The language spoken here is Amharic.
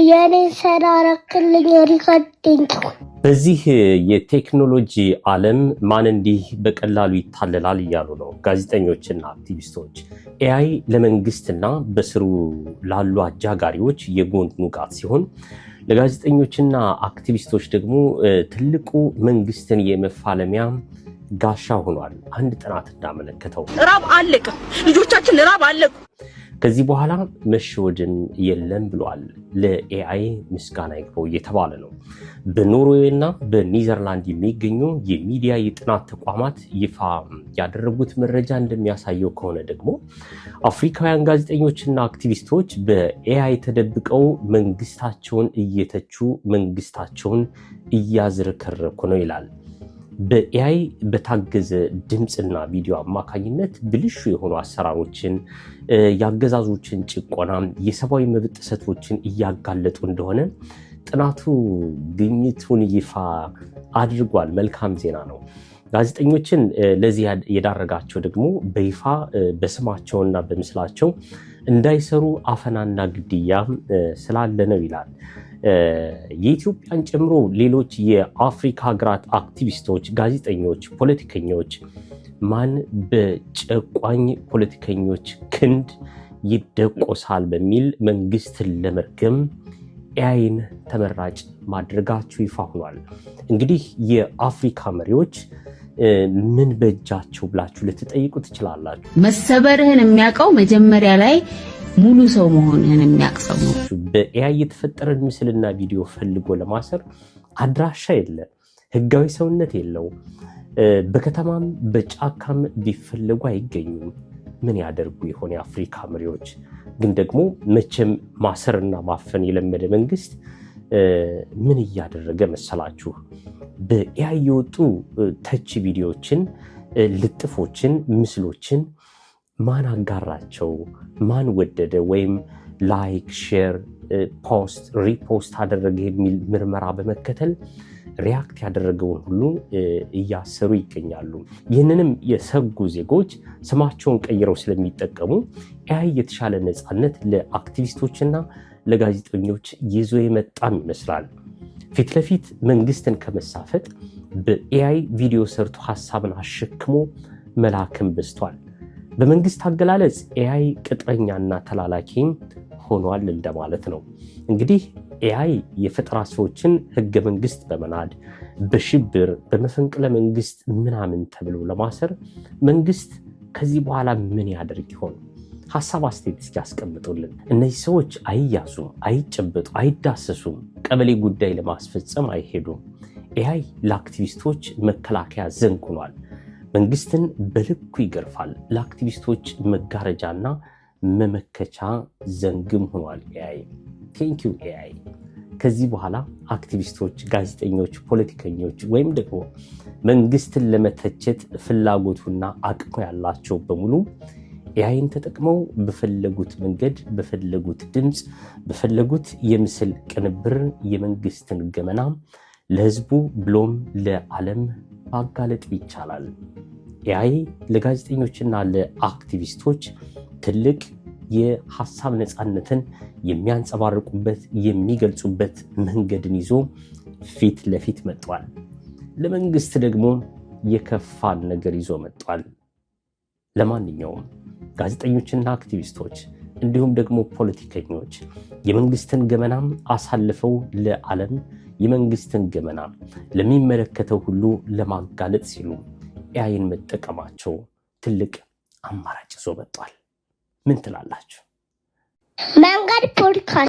የኔ ሰራራክልኝ ሪካርዲንግ በዚህ የቴክኖሎጂ ዓለም ማን እንዲህ በቀላሉ ይታለላል እያሉ ነው ጋዜጠኞችና አክቲቪስቶች። ኤአይ ለመንግስትና በስሩ ላሉ አጃጋሪዎች የጎን ሙቃት ሲሆን ለጋዜጠኞችና አክቲቪስቶች ደግሞ ትልቁ መንግስትን የመፋለሚያ ጋሻ ሆኗል። አንድ ጥናት እንዳመለከተው ራብ አለቀ፣ ልጆቻችን ራብ አለቁ። ከዚህ በኋላ መሸወድን የለም ብሏል። ለኤአይ ምስጋና ይግባው እየተባለ ነው። በኖርዌይና በኒዘርላንድ የሚገኙ የሚዲያ የጥናት ተቋማት ይፋ ያደረጉት መረጃ እንደሚያሳየው ከሆነ ደግሞ አፍሪካውያን ጋዜጠኞችና አክቲቪስቶች በኤአይ ተደብቀው መንግስታቸውን እየተቹ መንግስታቸውን እያዝረከረኩ ነው ይላል። በኤአይ በታገዘ ድምፅና ቪዲዮ አማካኝነት ብልሹ የሆኑ አሰራሮችን፣ የአገዛዞችን ጭቆና፣ የሰብአዊ መብት ጥሰቶችን እያጋለጡ እንደሆነ ጥናቱ ግኝቱን ይፋ አድርጓል። መልካም ዜና ነው። ጋዜጠኞችን ለዚህ የዳረጋቸው ደግሞ በይፋ በስማቸውና በምስላቸው እንዳይሰሩ አፈናና ግድያ ስላለ ነው ይላል። የኢትዮጵያን ጨምሮ ሌሎች የአፍሪካ ሀገራት አክቲቪስቶች፣ ጋዜጠኞች፣ ፖለቲከኞች ማን በጨቋኝ ፖለቲከኞች ክንድ ይደቆሳል በሚል መንግስትን ለመርገም ኤአይን ተመራጭ ማድረጋቸው ይፋ ሆኗል። እንግዲህ የአፍሪካ መሪዎች ምን በእጃቸው ብላችሁ ልትጠይቁ ትችላላችሁ። መሰበርህን የሚያውቀው መጀመሪያ ላይ ሙሉ ሰው መሆንህን የሚያቅሰው ነው። በኤአይ የተፈጠረን ምስልና ቪዲዮ ፈልጎ ለማሰር አድራሻ የለ፣ ህጋዊ ሰውነት የለው። በከተማም በጫካም ቢፈለጉ አይገኙም። ምን ያደርጉ የሆነ የአፍሪካ መሪዎች? ግን ደግሞ መቼም ማሰርና ማፈን የለመደ መንግስት ምን እያደረገ መሰላችሁ? በኤአይ የወጡ ተች ቪዲዮዎችን፣ ልጥፎችን፣ ምስሎችን ማን አጋራቸው፣ ማን ወደደ ወይም ላይክ፣ ሼር፣ ፖስት፣ ሪፖስት አደረገ የሚል ምርመራ በመከተል ሪያክት ያደረገውን ሁሉ እያሰሩ ይገኛሉ። ይህንንም የሰጉ ዜጎች ስማቸውን ቀይረው ስለሚጠቀሙ ኤአይ የተሻለ ነፃነት ለአክቲቪስቶችና ለጋዜጠኞች ይዞ የመጣም ይመስላል። ፊት ለፊት መንግስትን ከመሳፈጥ በኤአይ ቪዲዮ ሰርቶ ሀሳብን አሸክሞ መላክም በዝቷል። በመንግስት አገላለጽ ኤአይ ቅጥረኛና ተላላኪ ሆኗል እንደማለት ነው። እንግዲህ ኤአይ የፈጠራ ሰዎችን ህገ መንግስት በመናድ በሽብር በመፈንቅለ መንግስት ምናምን ተብሎ ለማሰር መንግስት ከዚህ በኋላ ምን ያደርግ ይሆን? ሀሳብ አስተያየት እስኪ ያስቀምጡልን። እነዚህ ሰዎች አይያዙም፣ አይጨበጡ፣ አይዳሰሱም። ቀበሌ ጉዳይ ለማስፈጸም አይሄዱም። ኤአይ ለአክቲቪስቶች መከላከያ ዘንግ ሆኗል። መንግስትን በልኩ ይገርፋል። ለአክቲቪስቶች መጋረጃና መመከቻ ዘንግም ሆኗል ኤአይ። ቴንኪው ኤአይ። ከዚህ በኋላ አክቲቪስቶች፣ ጋዜጠኞች፣ ፖለቲከኞች ወይም ደግሞ መንግስትን ለመተቸት ፍላጎቱና አቅሙ ያላቸው በሙሉ ኤአይን ተጠቅመው በፈለጉት መንገድ፣ በፈለጉት ድምፅ፣ በፈለጉት የምስል ቅንብር የመንግስትን ገመና ለህዝቡ ብሎም ለዓለም ማጋለጥ ይቻላል። ኤአይ ለጋዜጠኞችና ለአክቲቪስቶች ትልቅ የሐሳብ ነፃነትን የሚያንጸባርቁበት የሚገልጹበት መንገድን ይዞ ፊት ለፊት መጥቷል። ለመንግስት ደግሞ የከፋን ነገር ይዞ መጥቷል። ለማንኛውም ጋዜጠኞችና አክቲቪስቶች እንዲሁም ደግሞ ፖለቲከኞች የመንግስትን ገመናም አሳልፈው ለዓለም የመንግስትን ገመና ለሚመለከተው ሁሉ ለማጋለጥ ሲሉ ኤአይን መጠቀማቸው ትልቅ አማራጭ ይዞ መጥቷል። ምን ትላላችሁ? መንገድ ፖድካስት